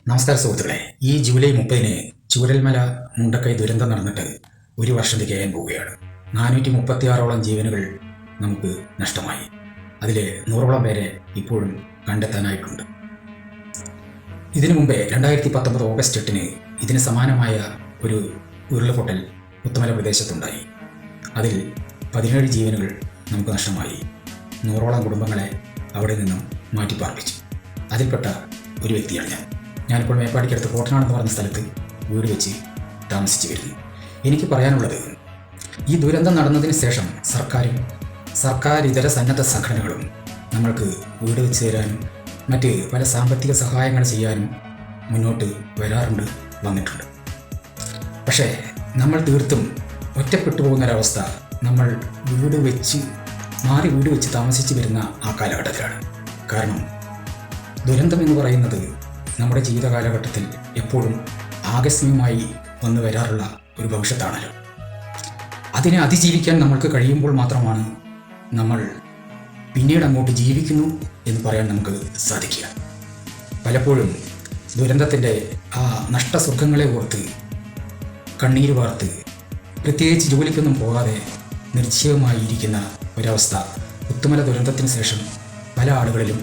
നമസ്കാരം സുഹൃത്തുക്കളെ. ഈ ജൂലൈ 30-ന് ചൂരൽമല മുണ്ടക്കൈ ദുരന്തം നടന്നിട്ട് ഒരു വർഷം തികയാൻ പോവുകയാണ്. 436ഓളം ജീവനുകൾ നമുക്ക് നഷ്ടമായി. അതിൽ 100ഓളം പേരെ ഇപ്പോഴും കണ്ടെത്താനായിട്ടുണ്ട്. ഇതിനു മുമ്പേ 2019 ഓഗസ്റ്റ് 8-ന് ഇതിന് സമാനമായ ഒരു ഉരുൾപൊട്ടൽ പുത്തുമല പ്രദേശത്തുണ്ടായി. അതിൽ 17 ജീവനുകൾ നമുക്ക് നഷ്ടമായി. 100ഓളം കുടുംബങ്ങളെ അവിടെ നിന്നും മാറ്റിപ്പാർപ്പിച്ചു. അതിൽപ്പെട്ട ഒരു വ്യക്തിയാണ് ഞാനിപ്പോൾ മേപ്പാടിക്കടുത്ത് കോട്ടനാടെന്ന് പറഞ്ഞ സ്ഥലത്ത് വീട് വെച്ച് താമസിച്ചു വരുന്നു. എനിക്ക് പറയാനുള്ളത്, ഈ ദുരന്തം നടന്നതിന് ശേഷം സർക്കാർ ഇതര സന്നദ്ധ സംഘടനകളും നമ്മൾക്ക് വീട് വെച്ച് തരാനും മറ്റ് പല സാമ്പത്തിക സഹായങ്ങൾ ചെയ്യാനും മുന്നോട്ട് വന്നിട്ടുണ്ട്. പക്ഷേ നമ്മൾ തീർത്തും ഒറ്റപ്പെട്ടു പോകുന്നൊരവസ്ഥ നമ്മൾ വീട് വെച്ച് താമസിച്ച് വരുന്ന ആ കാലഘട്ടത്തിലാണ്. കാരണം ദുരന്തം എന്ന് പറയുന്നത് നമ്മുടെ ജീവിത കാലഘട്ടത്തിൽ എപ്പോഴും ആകസ്മികമായി വന്നു വരാറുള്ള ഒരു ഭവിഷ്യത്താണല്ലോ. അതിനെ അതിജീവിക്കാൻ നമ്മൾക്ക് കഴിയുമ്പോൾ മാത്രമാണ് നമ്മൾ പിന്നീട് അങ്ങോട്ട് ജീവിക്കുന്നു എന്ന് പറയാൻ നമുക്ക് സാധിക്കുക. പലപ്പോഴും ദുരന്തത്തിൻ്റെ ആ നഷ്ടസുഖങ്ങളെ ഓർത്ത് കണ്ണീര് വാർത്ത് പ്രത്യേകിച്ച് ജോലിക്കൊന്നും പോകാതെ നിർജ്ജീവമായി ഇരിക്കുന്ന ഒരവസ്ഥ പുത്തുമല ദുരന്തത്തിന് ശേഷം പല ആളുകളിലും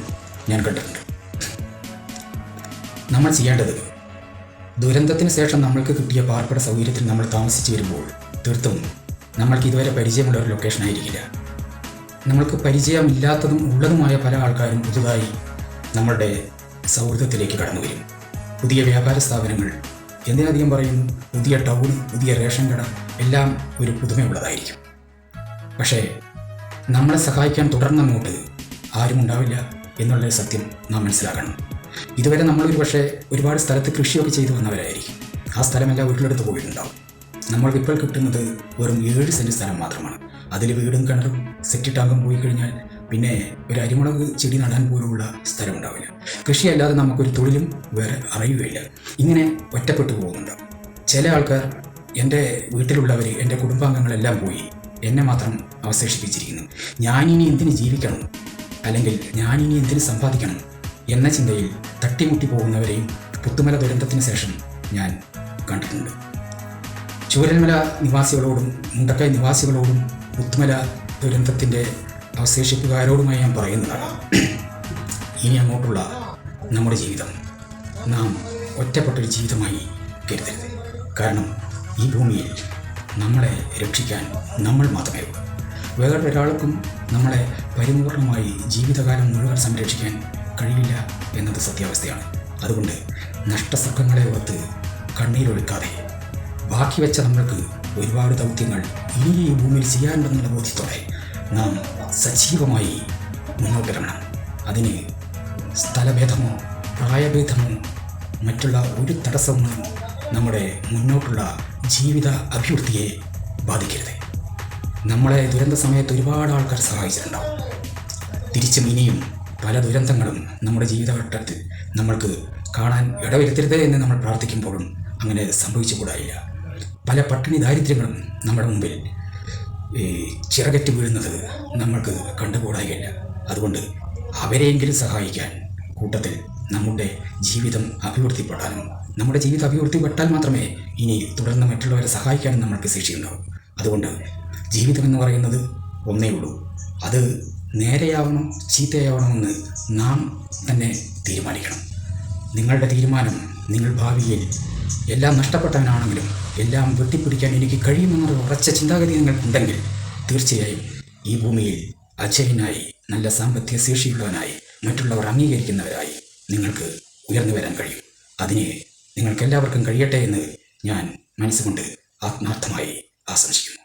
ഞാൻ കണ്ടിട്ടുണ്ട്. നമ്മൾ ചെയ്യേണ്ടത്, ദുരന്തത്തിന് ശേഷം നമ്മൾക്ക് കിട്ടിയ പാർപ്പിട സൗകര്യത്തിൽ നമ്മൾ താമസിച്ച് വരുമ്പോൾ തീർത്തും നമ്മൾക്ക് ഇതുവരെ പരിചയമുള്ള ഒരു ലൊക്കേഷൻ ആയിരിക്കില്ല. നമ്മൾക്ക് പരിചയമില്ലാത്തതും ഉള്ളതുമായ പല ആൾക്കാരും പുതുതായി നമ്മളുടെ സൗഹൃദത്തിലേക്ക് കടന്നു വരും. പുതിയ വ്യാപാര സ്ഥാപനങ്ങൾ, എന്തിനധികം പറയുന്നു, പുതിയ ടൗൺ, പുതിയ റേഷൻ കട, എല്ലാം ഒരു പുതുമയുള്ളതായിരിക്കും. പക്ഷേ നമ്മളെ സഹായിക്കാൻ തുടർന്നങ്ങോട്ട് ആരും ഉണ്ടാവില്ല എന്നുള്ള സത്യം നാം മനസ്സിലാക്കണം. ഇതുവരെ നമ്മളൊരു പക്ഷേ ഒരുപാട് സ്ഥലത്ത് കൃഷിയൊക്കെ ചെയ്തു വന്നവരായിരിക്കും. ആ സ്ഥലമെല്ലാം ഉരുളെടുത്ത് പോയിട്ടുണ്ടാവും. നമ്മൾക്കിപ്പോൾ കിട്ടുന്നത് വെറും 7 സെൻറ്റ് സ്ഥലം മാത്രമാണ്. അതിൽ വീടും കിണറും സെറ്റ് ടാങ്കും പോയി കഴിഞ്ഞാൽ പിന്നെ ഒരു അരിമുളക് ചെടി നടാൻ പോലുള്ള സ്ഥലം ഉണ്ടാവില്ല. കൃഷിയല്ലാതെ നമുക്കൊരു തൊഴിലും വേറെ അറിയുകയില്ല. ഇങ്ങനെ ഒറ്റപ്പെട്ടു പോകുന്നുണ്ട് ചില ആൾക്കാർ. എൻ്റെ വീട്ടിലുള്ളവർ, എൻ്റെ കുടുംബാംഗങ്ങളെല്ലാം പോയി, എന്നെ മാത്രം അവശേഷിപ്പിച്ചിരിക്കുന്നു. ഞാനിനി എന്തിന് ജീവിക്കണം, അല്ലെങ്കിൽ ഞാനിനി എന്തിന് സമ്പാദിക്കണം എന്ന ചിന്തയിൽ തട്ടിമുട്ടി പോകുന്നവരെയും പുത്തുമല ദുരന്തത്തിന് ശേഷം ഞാൻ കണ്ടിട്ടുണ്ട്. ചൂരൽമല നിവാസികളോടും മുണ്ടക്കൈ നിവാസികളോടും പുത്തുമല ദുരന്തത്തിൻ്റെ അവശേഷിപ്പുകാരോടുമായി ഞാൻ പറയുന്നതാണ്, ഇനി അങ്ങോട്ടുള്ള നമ്മുടെ ജീവിതം നാം ഒറ്റപ്പെട്ടൊരു ജീവിതമായി കരുതരുത്. കാരണം ഈ ഭൂമിയിൽ നമ്മളെ രക്ഷിക്കാൻ നമ്മൾ മാത്രമേ ഉള്ളൂ. വേറൊരാൾക്കും നമ്മളെ പരിപൂർണമായി ജീവിതകാലം മുഴുവൻ സംരക്ഷിക്കാൻ കഴിയില്ല എന്നത് സത്യാവസ്ഥയാണ്. അതുകൊണ്ട് നഷ്ടസുഖങ്ങളെ ഓർത്ത് കണ്ണീരൊഴുക്കാതെ ബാക്കി വെച്ച നമ്മൾക്ക് ഒരുപാട് ദൗത്യങ്ങൾ ഇനി ഈ ഭൂമിയിൽ ചെയ്യാനുണ്ടെന്നുള്ള ബോധ്യത്തോടെ നാം സജീവമായി മുന്നോട്ടിറങ്ങണം. അതിന് സ്ഥലഭേദമോ പ്രായഭേദമോ മറ്റുള്ള ഒരു തടസ്സവും നമ്മുടെ മുന്നോട്ടുള്ള ജീവിത അഭിവൃദ്ധിയെ ബാധിക്കരുത്. നമ്മളെ ദുരന്ത സമയത്ത് ഒരുപാട് ആൾക്കാർ സഹായിച്ചിട്ടുണ്ടാവും. തിരിച്ചും ഇനിയും പല ദുരന്തങ്ങളും നമ്മുടെ ജീവിതഘട്ടത്തിൽ നമ്മൾക്ക് കാണാൻ ഇടവരുത്തരുത് എന്ന് നമ്മൾ പ്രാർത്ഥിക്കുമ്പോഴും അങ്ങനെ സംഭവിച്ചുകൂടായില്ല. പല പട്ടിണി ദാരിദ്ര്യങ്ങളും നമ്മുടെ മുമ്പിൽ ചിറകറ്റ് വീഴുന്നത് നമ്മൾക്ക് കണ്ടുകൂടായില്ല. അതുകൊണ്ട് അവരെയെങ്കിലും സഹായിക്കാൻ കൂട്ടത്തിൽ നമ്മുടെ ജീവിതം അഭിവൃദ്ധിപ്പെടാനും, നമ്മുടെ ജീവിതം അഭിവൃദ്ധിപ്പെട്ടാൽ മാത്രമേ ഇനി തുടർന്ന് മറ്റുള്ളവരെ സഹായിക്കാനും നമ്മൾക്ക് ശേഷിയുണ്ടാവും. അതുകൊണ്ട് ജീവിതം എന്ന് പറയുന്നത് ഒന്നേ ഉള്ളൂ. അത് നേരെയാവണം ചീത്തയാവണമെന്ന് നാം തന്നെ തീരുമാനിക്കണം. നിങ്ങളുടെ തീരുമാനം, നിങ്ങൾ ഭാവിയിൽ എല്ലാം നഷ്ടപ്പെട്ടവനാണെങ്കിലും എല്ലാം വെട്ടിപ്പിടിക്കാൻ എനിക്ക് കഴിയുമെന്നൊരു ഉറച്ച ചിന്താഗതി നിങ്ങൾക്കുണ്ടെങ്കിൽ തീർച്ചയായും ഈ ഭൂമിയിൽ അജയനായി, നല്ല സാമ്പത്തിക ശേഷിയുള്ളവനായി, മറ്റുള്ളവർ അംഗീകരിക്കുന്നവരായി നിങ്ങൾക്ക് ഉയർന്നു വരാൻ കഴിയും. അതിന് നിങ്ങൾക്കെല്ലാവർക്കും കഴിയട്ടെ എന്ന് ഞാൻ മനസ്സുകൊണ്ട് ആത്മാർത്ഥമായി ആശംസിക്കുന്നു.